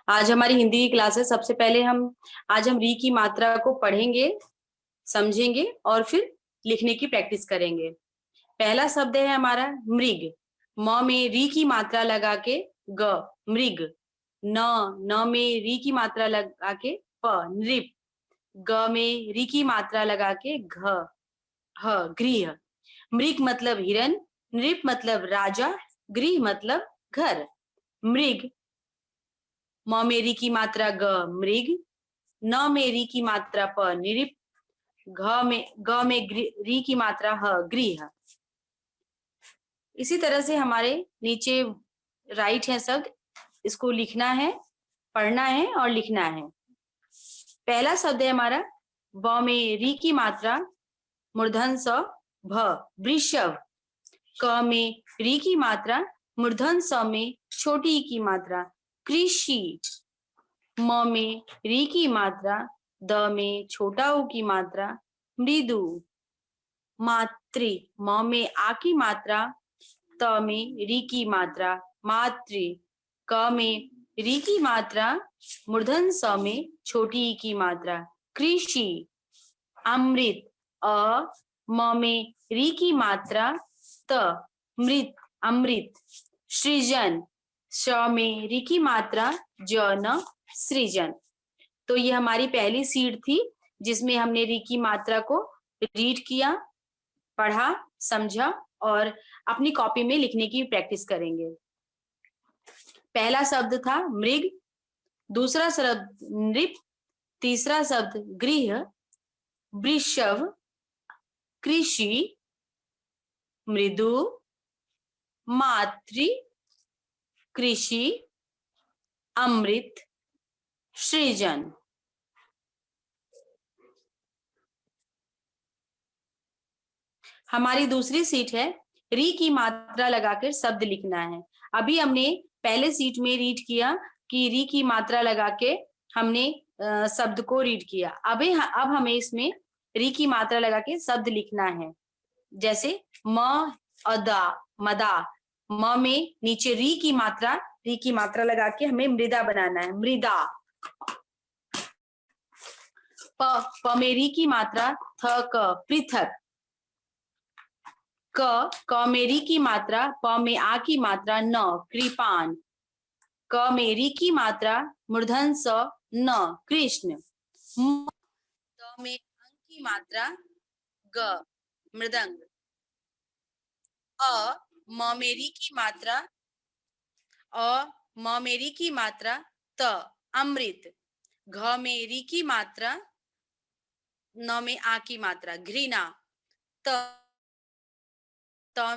आज हमारी हिंदी की क्लास है। सबसे पहले आज हम री की मात्रा को पढ़ेंगे, समझेंगे और फिर लिखने की प्रैक्टिस करेंगे। पहला शब्द है हमारा मृग। म में री की मात्रा लगा के ग, मृग। न में री की मात्रा लगा के प, नृप। ग में री की मात्रा लगा के घ, ह, गृह। मृग मतलब हिरन, नृप मतलब राजा, गृह मतलब घर। मृग। म में री की मात्रा ग, मृग। न में री की मात्रा प, नृप। ग में री की मात्रा ह, गृह। इसी तरह से हमारे नीचे राइट है शब्द, इसको लिखना है, पढ़ना है और लिखना है। पहला शब्द है हमारा व में री की मात्रा मूर्धन स, भ, वृषभ। क में री की मात्रा मूर्धन स में छोटी ई की मात्रा कृषि। म में री की मात्रा, द में छोटा ऊ की मात्रा मृदु। मातृ। म में आ की मात्रा, त में री की मात्रा मातृ। क में री की मात्रा मूर्धन स में छोटी ई की मात्रा कृषि। अमृत। अ म में री की मात्रा त, मृत, अमृत। सृजन। श में री की मात्रा ज, न, सृजन। तो ये हमारी पहली सीट थी जिसमें हमने री की मात्रा को रीड किया, पढ़ा, समझा और अपनी कॉपी में लिखने की प्रैक्टिस करेंगे। पहला शब्द था मृग, दूसरा शब्द नृप, तीसरा शब्द गृह, वृषभ, कृषि, मृदु, मातृ, कृषि, अमृत, सृजन। हमारी दूसरी सीट है री की मात्रा लगाकर शब्द लिखना है। अभी हमने पहले सीट में रीड किया कि री की मात्रा लगा के हमने शब्द को रीड किया। अब हमें इसमें री की मात्रा लगा के शब्द लिखना है। जैसे म, अदा, मदा। म में नीचे री की मात्रा लगा के हमें मृदा बनाना है, मृदा। प में री की मात्रा थ, क, पृथक। क में री की मात्रा, प में आ की मात्रा न, कृपान। क में री की मात्रा मूर्धन स, न, कृष्ण। त में अंग की मात्रा ग, मृदंग। म में री की मात्रा म में री की मात्रा त, अमृत। घ में री की मात्रा, न में आ की मात्रा घृणा। त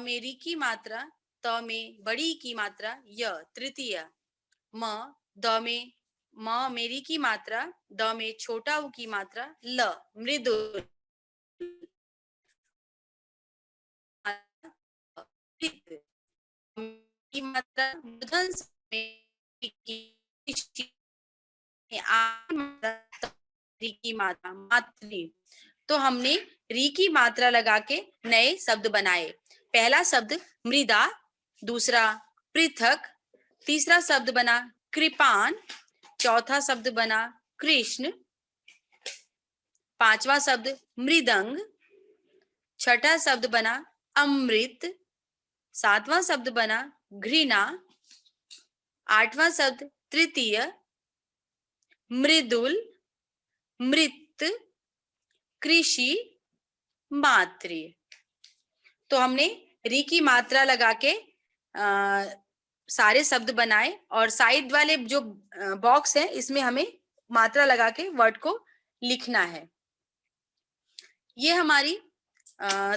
में री की मात्रा, त में बड़ी की मात्रा य, तृतीय। म में री की मात्रा, द में छोटा ऊ की मात्रा ल, मृदुल। की मात्रा मूर्धन स में री की मात्रा मातृ। तो हमने री की मात्रा लगा के नए शब्द बनाए। पहला शब्द मृदा, दूसरा पृथक, तीसरा शब्द बना कृपान, चौथा शब्द बना कृष्ण, पांचवा शब्द मृदंग, छठा शब्द बना अमृत, सातवां शब्द बना घृणा, आठवां शब्द तृतीय मृदुल, मृत, कृषि, मातृ। तो हमने री की मात्रा लगा के सारे शब्द बनाए और साइड वाले जो बॉक्स है इसमें हमें मात्रा लगा के वर्ड को लिखना है। ये हमारी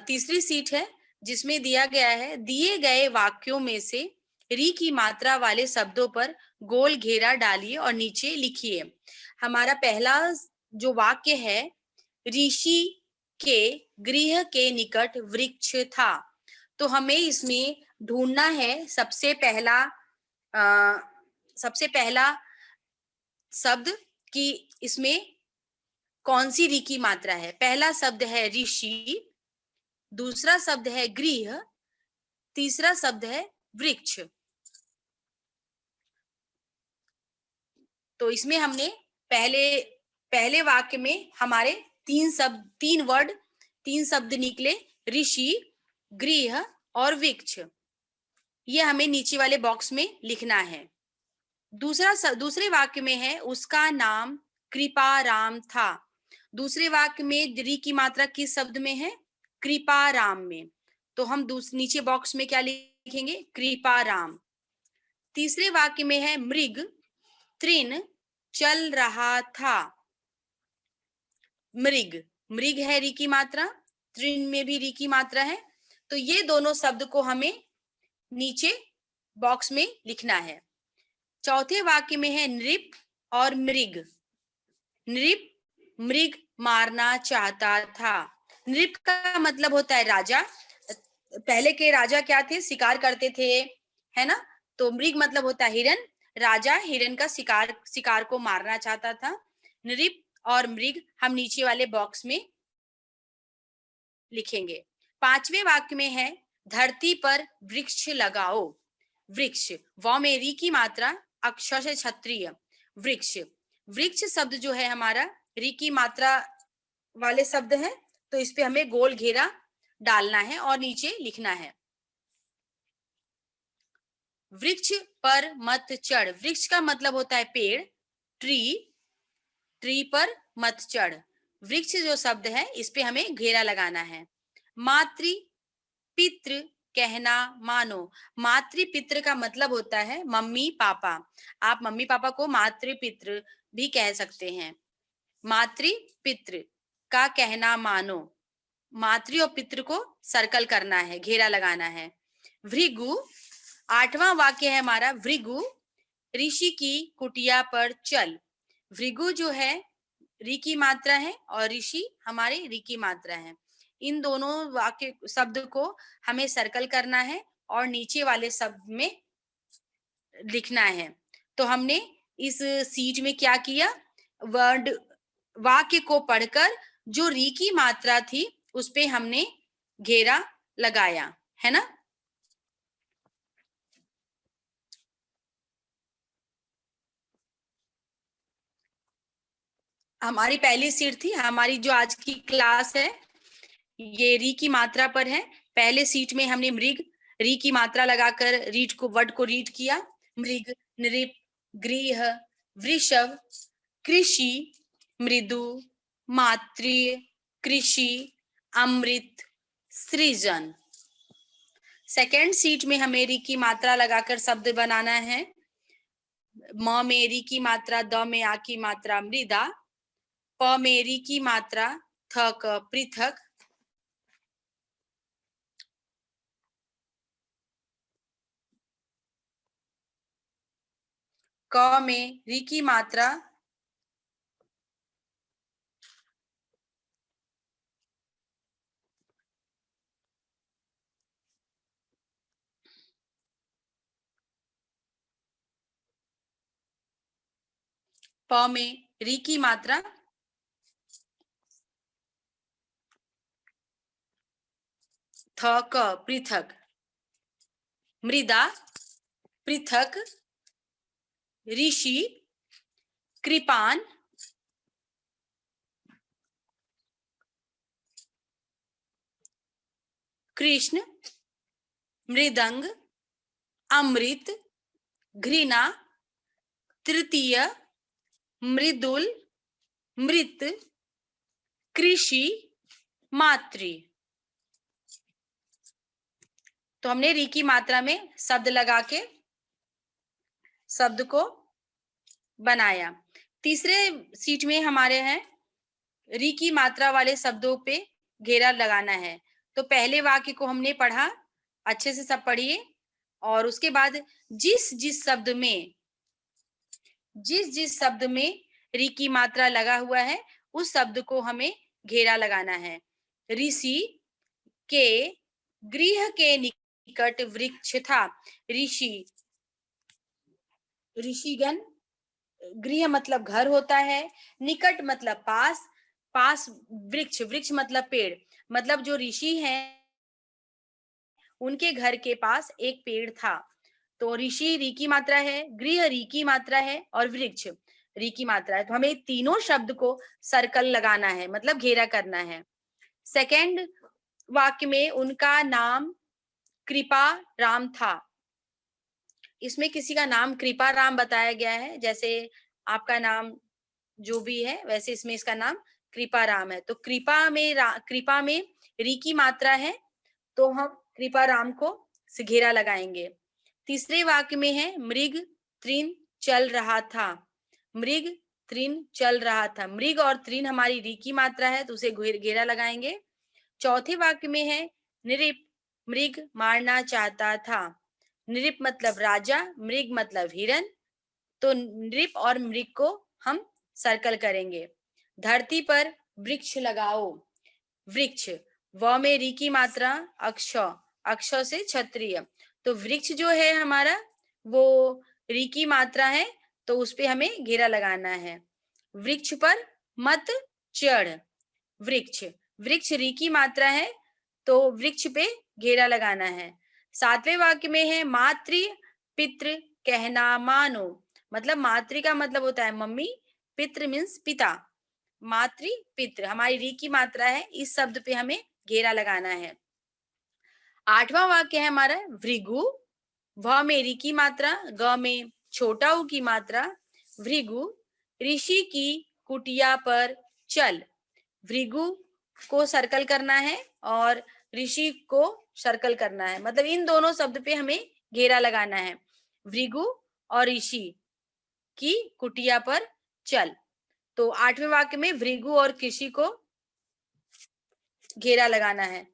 तीसरी सीट है जिसमें दिया गया है दिए गए वाक्यों में से री की मात्रा वाले शब्दों पर गोल घेरा डालिए और नीचे लिखिए। हमारा पहला जो वाक्य है, ऋषि के गृह के निकट वृक्ष था। तो हमें इसमें ढूंढना है सबसे पहला शब्द कि इसमें कौन सी री की मात्रा है। पहला शब्द है ऋषि, दूसरा शब्द है गृह, तीसरा शब्द है वृक्ष। तो इसमें हमने पहले वाक्य में हमारे तीन शब्द निकले, ऋषि, गृह और वृक्ष। ये हमें नीचे वाले बॉक्स में लिखना है। दूसरे वाक्य में है उसका नाम कृपाराम था। दूसरे वाक्य में री की मात्रा किस शब्द में है? कृपाराम में। तो हम नीचे बॉक्स में क्या लिखेंगे? कृपाराम। तीसरे वाक्य में है मृग तृण चल रहा था। मृग है री की मात्रा, तृण में भी री की मात्रा है। तो ये दोनों शब्द को हमें नीचे बॉक्स में लिखना है। चौथे वाक्य में है नृप और मृग। नृप मृग मारना चाहता था। नृप का मतलब होता है राजा। पहले के राजा क्या थे? शिकार करते थे, है ना। तो मृग मतलब होता है हिरन। राजा हिरन का शिकार को मारना चाहता था। नृप और मृग हम नीचे वाले बॉक्स में लिखेंगे। पांचवें वाक्य में है धरती पर वृक्ष लगाओ। वृक्ष, व में री की मात्रा, अक्षर से क्षत्रिय। वृक्ष, वृक्ष शब्द जो है हमारा री की मात्रा वाले शब्द है, तो इस पे हमें गोल घेरा डालना है और नीचे लिखना है वृक्ष पर मत चढ़। वृक्ष का मतलब होता है पेड़, ट्री पर मत चढ़। वृक्ष जो शब्द है इस पे हमें घेरा लगाना है। मातृ पितृ कहना मानो। मातृ पितृ का मतलब होता है मम्मी पापा। आप मम्मी पापा को मातृ पितृ भी कह सकते हैं। मातृ पितृ का कहना मानो। मातृ और पितृ को सर्कल करना है, घेरा लगाना है। भृगु, आठवां वाक्य है हमारा भृगु ऋषि की कुटिया पर चल। भृगु जो है री की मात्रा है और ऋषि हमारे री की मात्रा है। इन दोनों वाक्य शब्द को हमें सर्कल करना है और नीचे वाले शब्द में लिखना है। तो हमने इस सीट में क्या किया? वाक्य को पढ़कर जो री की मात्रा थी उस पे हमने घेरा लगाया, है ना। हमारी पहली सीट थी, हमारी जो आज की क्लास है ये री की मात्रा पर है। पहले सीट में हमने मृग री की मात्रा लगाकर वर्ड को रीड किया। मृग, नृप, गृह, वृषभ, कृषि, मृदु, मातृ, कृषि, अमृत, सृजन। सेकेंड सीट में हमें री की मात्रा लगाकर शब्द बनाना है। म में री की मात्रा, द में आ की मात्रा मृदा, प में री की मात्रा, थ क पृथक, क में री की मात्रा, प में री की मात्रा, थ क पृथक, मृदा, पृथक, ऋषि, कृपान, कृष्ण, मृदंग, अमृत, घृणा, तृतीय, मृदुल, मृत, कृषि, मातृ। तो हमने री की मात्रा में शब्द लगा के शब्द को बनाया। तीसरे सीट में हमारे हैं री की मात्रा वाले शब्दों पे घेरा लगाना है। तो पहले वाक्य को हमने पढ़ा, अच्छे से सब पढ़िए। और उसके बाद जिस जिस शब्द में री की मात्रा लगा हुआ है उस शब्द को हमें घेरा लगाना है। ऋषि के गृह के निकट वृक्ष था। ऋषिगण, गृह मतलब घर होता है, निकट मतलब पास वृक्ष मतलब पेड़। मतलब जो ऋषि हैं उनके घर के पास एक पेड़ था। तो ऋषि री की मात्रा है, गृह री की मात्रा है और वृक्ष री की मात्रा है, तो हमें तीनों शब्द को सर्कल लगाना है, मतलब घेरा करना है। सेकंड वाक्य में उनका नाम कृपा राम था। इसमें किसी का नाम कृपा राम बताया गया है, जैसे आपका नाम जो भी है वैसे इसमें इसका नाम कृपा राम है। तो कृपा में री की मात्रा है, तो हम कृपा राम को से घेरा लगाएंगे। तीसरे वाक्य में है मृग तृण चल रहा था। मृग तृण चल रहा था, मृग और तृण हमारी री की मात्रा है, तो उसे घेरा लगाएंगे। चौथे वाक्य में है नृप मृग मारना चाहता था। नृप मतलब राजा, मृग मतलब हिरन, तो नृप और मृग को हम सर्कल करेंगे। धरती पर वृक्ष लगाओ। वृक्ष, व में री की मात्रा अक्ष, अक्ष से क्षत्रिय, तो वृक्ष जो है हमारा वो री की मात्रा है, तो उस पे हमें घेरा लगाना है। वृक्ष पर मत चढ़। वृक्ष, वृक्ष री की मात्रा है, तो वृक्ष पे घेरा लगाना है। सातवें वाक्य में है मातृ पितृ कहना मानो, मतलब मातृ का मतलब होता है मम्मी, पितृ मीन्स पिता, मातृ पितृ हमारी री की मात्रा है, इस शब्द पे हमें घेरा लगाना है। आठवां वाक्य है हमारा भृगु, व में री की मात्रा, ग में छोटा ऊ की मात्रा, भृगु ऋषि की कुटिया पर चल। भृगु को सर्कल करना है और ऋषि को सर्कल करना है, मतलब इन दोनों शब्द पे हमें घेरा लगाना है। भृगु और ऋषि की कुटिया पर चल, तो आठवें वाक्य में भृगु और कृषि को घेरा लगाना है।